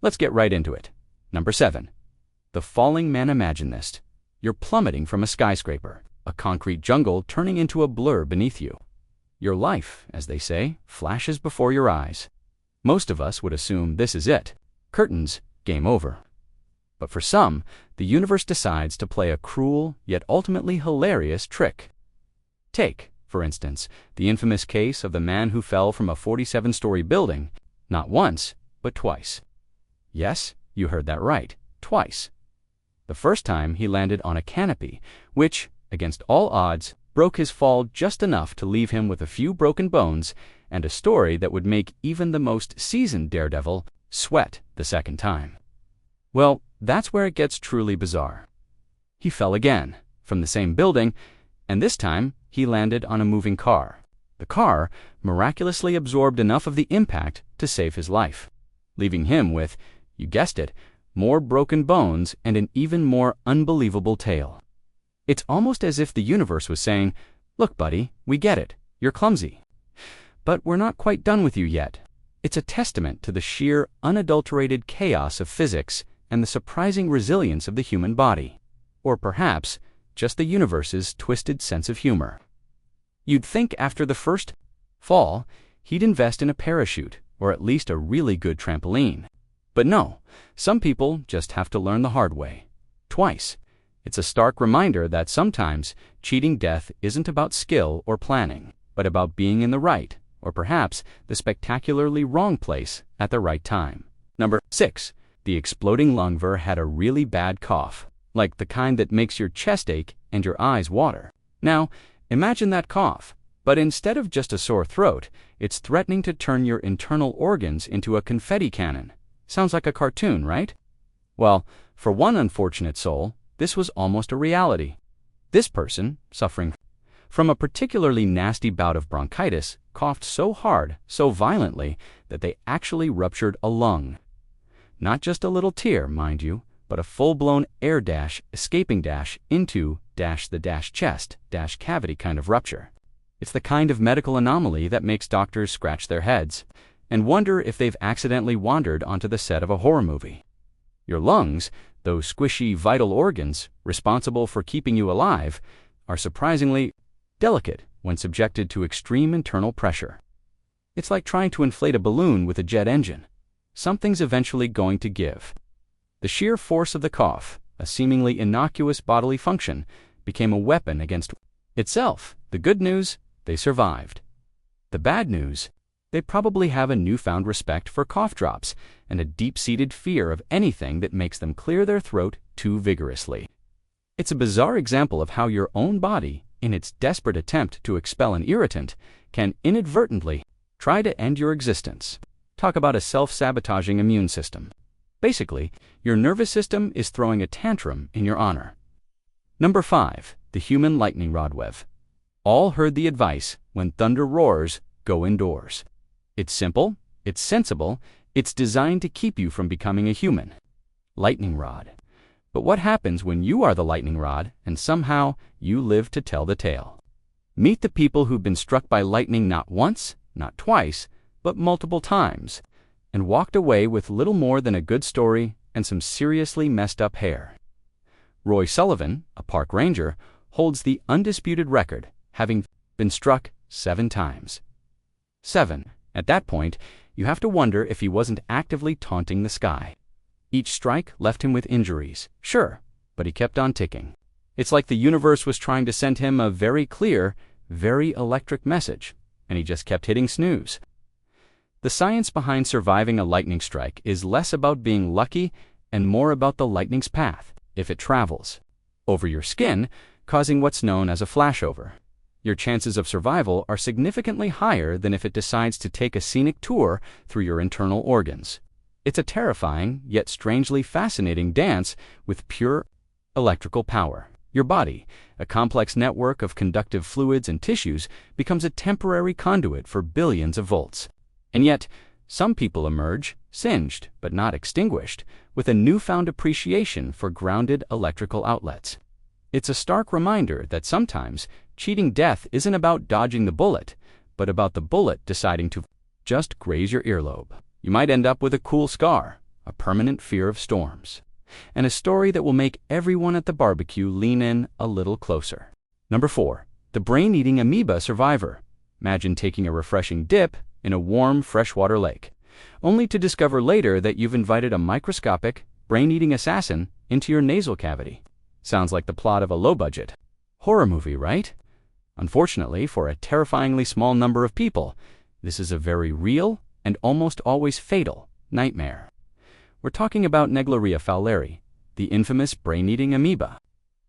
Let's get right into it. Number 7. The falling man imaginist. You're plummeting from a skyscraper, a concrete jungle turning into a blur beneath you. Your life, as they say, flashes before your eyes. Most of us would assume this is it. Curtains, game over. But for some, the universe decides to play a cruel, yet ultimately hilarious trick. Take, for instance, the infamous case of the man who fell from a 47-story building, not once, but twice. Yes, you heard that right, twice. The first time he landed on a canopy, which, against all odds, broke his fall just enough to leave him with a few broken bones and a story that would make even the most seasoned daredevil sweat the second time. Well, that's where it gets truly bizarre. He fell again, from the same building, and this time he landed on a moving car. The car miraculously absorbed enough of the impact to save his life, leaving him with, you guessed it, more broken bones and an even more unbelievable tale. It's almost as if the universe was saying, look, buddy, we get it, you're clumsy. But we're not quite done with you yet. It's a testament to the sheer, unadulterated chaos of physics and the surprising resilience of the human body. Or perhaps, just the universe's twisted sense of humor. You'd think after the first fall, he'd invest in a parachute, or at least a really good trampoline. But no, some people just have to learn the hard way. Twice. It's a stark reminder that sometimes cheating death isn't about skill or planning, but about being in the right, or perhaps the spectacularly wrong place at the right time. Number 6. The exploding lungver had a really bad cough, like the kind that makes your chest ache and your eyes water. Now, imagine that cough, but instead of just a sore throat, it's threatening to turn your internal organs into a confetti cannon. Sounds like a cartoon, right? Well, for one unfortunate soul, this was almost a reality. This person, suffering from a particularly nasty bout of bronchitis, coughed so hard, so violently, that they actually ruptured a lung. Not just a little tear, mind you, but a full-blown air dash escaping dash into dash the dash chest dash cavity kind of rupture. It's the kind of medical anomaly that makes doctors scratch their heads and wonder if they've accidentally wandered onto the set of a horror movie. Your lungs, those squishy vital organs responsible for keeping you alive, are surprisingly delicate when subjected to extreme internal pressure. It's like trying to inflate a balloon with a jet engine. Something's eventually going to give. The sheer force of the cough, a seemingly innocuous bodily function, became a weapon against itself. The good news, they survived. The bad news, they probably have a newfound respect for cough drops and a deep-seated fear of anything that makes them clear their throat too vigorously. It's a bizarre example of how your own body, in its desperate attempt to expel an irritant, can inadvertently try to end your existence. Talk about a self-sabotaging immune system. Basically, your nervous system is throwing a tantrum in your honor. Number 5. The human lightning rod web. All heard the advice, when thunder roars, go indoors. It's simple, it's sensible, it's designed to keep you from becoming a human. Lightning rod. But what happens when you are the lightning rod and somehow you live to tell the tale? Meet the people who've been struck by lightning not once, not twice, but multiple times, and walked away with little more than a good story and some seriously messed up hair. Roy Sullivan, a park ranger, holds the undisputed record, having been struck 7 times. 7. At that point, you have to wonder if he wasn't actively taunting the sky. Each strike left him with injuries, sure, but he kept on ticking. It's like the universe was trying to send him a very clear, very electric message, and he just kept hitting snooze. The science behind surviving a lightning strike is less about being lucky and more about the lightning's path, if it travels over your skin, causing what's known as a flashover. Your chances of survival are significantly higher than if it decides to take a scenic tour through your internal organs. It's a terrifying, yet strangely fascinating dance with pure electrical power. Your body, a complex network of conductive fluids and tissues, becomes a temporary conduit for billions of volts. And yet, some people emerge, singed but not extinguished, with a newfound appreciation for grounded electrical outlets. It's a stark reminder that sometimes cheating death isn't about dodging the bullet, but about the bullet deciding to just graze your earlobe. You might end up with a cool scar, a permanent fear of storms, and a story that will make everyone at the barbecue lean in a little closer. Number 4. The brain-eating amoeba survivor. Imagine taking a refreshing dip in a warm freshwater lake, only to discover later that you've invited a microscopic, brain-eating assassin into your nasal cavity. Sounds like the plot of a low-budget horror movie, right? Unfortunately, for a terrifyingly small number of people, this is a very real and almost always fatal nightmare. We're talking about Naegleria fowleri, the infamous brain-eating amoeba.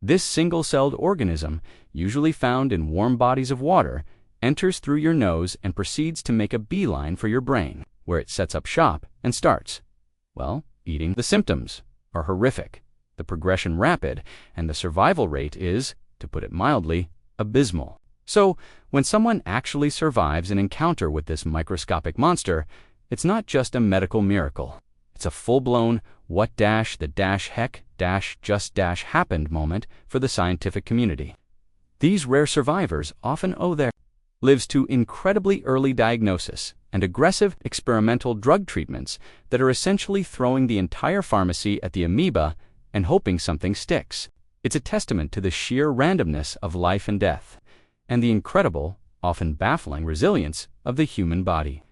This single-celled organism, usually found in warm bodies of water, enters through your nose and proceeds to make a beeline for your brain, where it sets up shop and starts, well, eating. The symptoms are horrific, the progression rapid, and the survival rate is, to put it mildly, abysmal. So, when someone actually survives an encounter with this microscopic monster, it's not just a medical miracle. It's a full-blown what-the-heck-just-happened moment for the scientific community. These rare survivors often owe their lives to incredibly early diagnosis and aggressive experimental drug treatments that are essentially throwing the entire pharmacy at the amoeba and hoping something sticks. It's a testament to the sheer randomness of life and death, and the incredible, often baffling resilience of the human body.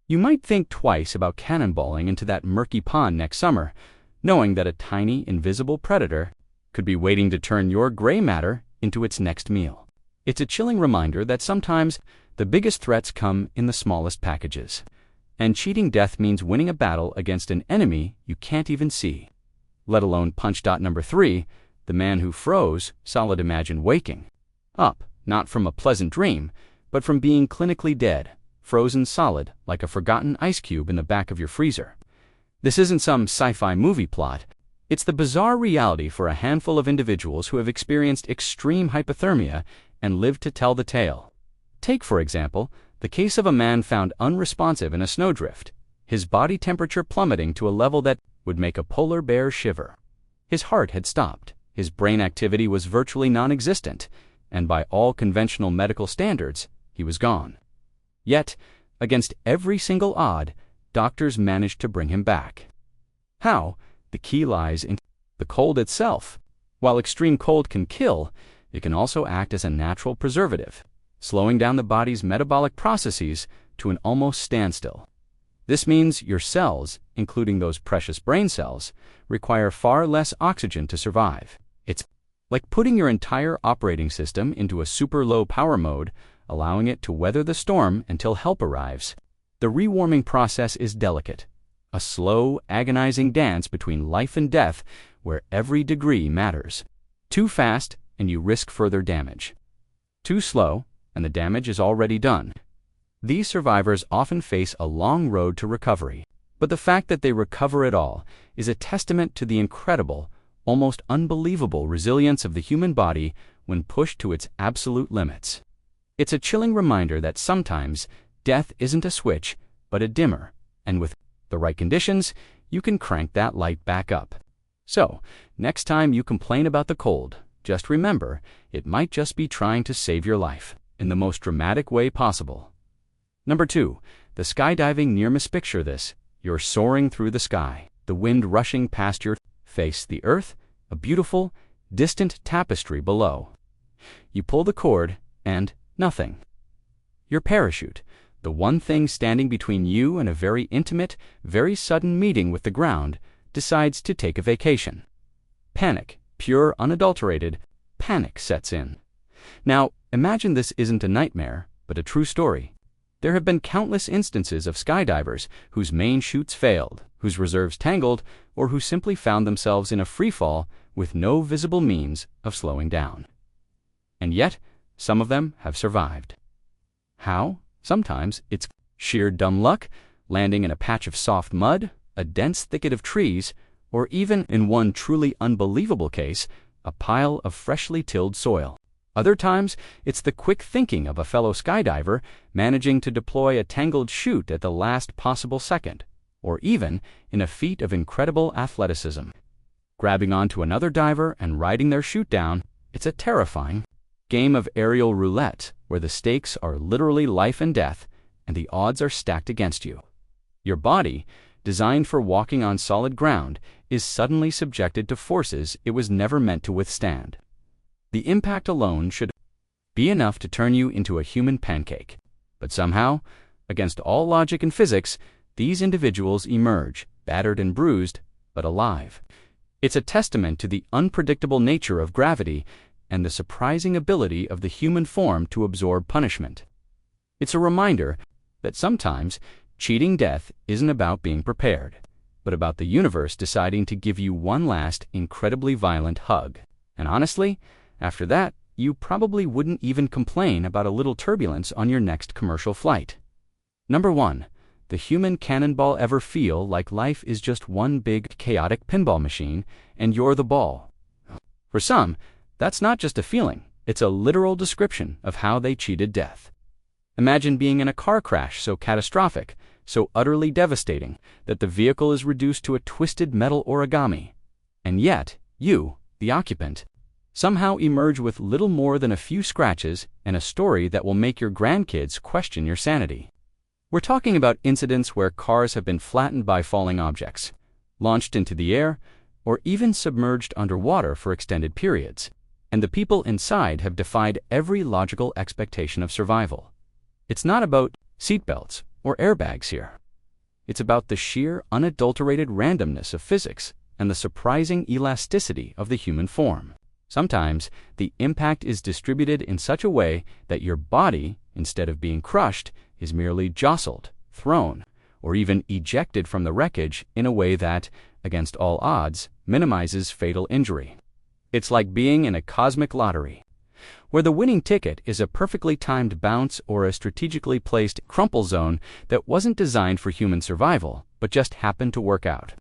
You might think twice about cannonballing into that murky pond next summer, knowing that a tiny, invisible predator could be waiting to turn your gray matter into its next meal. It's a chilling reminder that sometimes the biggest threats come in the smallest packages, and cheating death means winning a battle against an enemy you can't even see, let alone punch. Number 3, the man who froze. Solid. Imagine waking up, not from a pleasant dream, but from being clinically dead, frozen solid like a forgotten ice cube in the back of your freezer. This isn't some sci-fi movie plot. It's the bizarre reality for a handful of individuals who have experienced extreme hypothermia and lived to tell the tale. Take, for example, the case of a man found unresponsive in a snowdrift, his body temperature plummeting to a level that would make a polar bear shiver. His heart had stopped, his brain activity was virtually non-existent, and by all conventional medical standards, he was gone. Yet, against every single odd, doctors managed to bring him back. How? The key lies in the cold itself. While extreme cold can kill, it can also act as a natural preservative, slowing down the body's metabolic processes to an almost standstill. This means your cells, including those precious brain cells, require far less oxygen to survive. It's like putting your entire operating system into a super low power mode, allowing it to weather the storm until help arrives. The rewarming process is delicate, a slow, agonizing dance between life and death where every degree matters. Too fast, and you risk further damage. Too slow, and the damage is already done. These survivors often face a long road to recovery, but the fact that they recover at all is a testament to the incredible, almost unbelievable resilience of the human body when pushed to its absolute limits. It's a chilling reminder that sometimes death isn't a switch, but a dimmer, and with the right conditions, you can crank that light back up. So, next time you complain about the cold, just remember, it might just be trying to save your life in the most dramatic way possible. Number 2, the skydiving near-miss. Picture this. You're soaring through the sky, the wind rushing past your face, the earth, a beautiful, distant tapestry below. You pull the cord, and nothing. Your parachute, the one thing standing between you and a very intimate, very sudden meeting with the ground, decides to take a vacation. Panic, pure, unadulterated panic sets in. Now, imagine this isn't a nightmare, but a true story. There have been countless instances of skydivers whose main chutes failed, whose reserves tangled, or who simply found themselves in a freefall with no visible means of slowing down. And yet, some of them have survived. How? Sometimes it's sheer dumb luck, landing in a patch of soft mud, a dense thicket of trees, or even, in one truly unbelievable case, a pile of freshly tilled soil. Other times, it's the quick thinking of a fellow skydiver managing to deploy a tangled chute at the last possible second, or even in a feat of incredible athleticism. Grabbing onto another diver and riding their chute down, it's a terrifying game of aerial roulette where the stakes are literally life and death and the odds are stacked against you. Your body, designed for walking on solid ground, is suddenly subjected to forces it was never meant to withstand. The impact alone should be enough to turn you into a human pancake. But somehow, against all logic and physics, these individuals emerge, battered and bruised, but alive. It's a testament to the unpredictable nature of gravity and the surprising ability of the human form to absorb punishment. It's a reminder that sometimes cheating death isn't about being prepared, but about the universe deciding to give you one last incredibly violent hug. And honestly, after that, you probably wouldn't even complain about a little turbulence on your next commercial flight. Number 1. The human cannonball ever feel like life is just one big, chaotic pinball machine, and you're the ball? For some, that's not just a feeling, it's a literal description of how they cheated death. Imagine being in a car crash so catastrophic, so utterly devastating, that the vehicle is reduced to a twisted metal origami. And yet, you, the occupant, somehow emerge with little more than a few scratches and a story that will make your grandkids question your sanity. We're talking about incidents where cars have been flattened by falling objects, launched into the air, or even submerged underwater for extended periods, and the people inside have defied every logical expectation of survival. It's not about seatbelts or airbags here. It's about the sheer, unadulterated randomness of physics and the surprising elasticity of the human form. Sometimes, the impact is distributed in such a way that your body, instead of being crushed, is merely jostled, thrown, or even ejected from the wreckage in a way that, against all odds, minimizes fatal injury. It's like being in a cosmic lottery, where the winning ticket is a perfectly timed bounce or a strategically placed crumple zone that wasn't designed for human survival, but just happened to work out.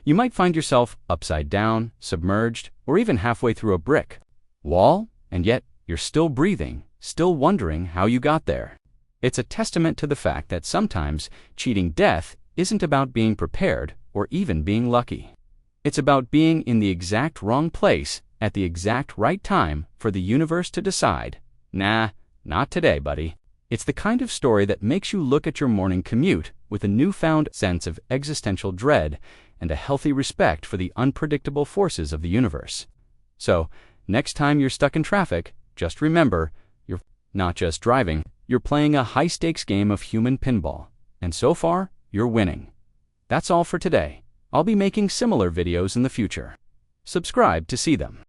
You might find yourself upside down, submerged, or even halfway through a brick wall, and yet you're still breathing, still wondering how you got there. It's a testament to the fact that sometimes cheating death isn't about being prepared or even being lucky. It's about being in the exact wrong place at the exact right time for the universe to decide, nah, not today, buddy. It's the kind of story that makes you look at your morning commute with a newfound sense of existential dread and a healthy respect for the unpredictable forces of the universe. So, next time you're stuck in traffic, just remember, you're not just driving, you're playing a high-stakes game of human pinball, and so far, you're winning. That's all for today. I'll be making similar videos in the future. Subscribe to see them.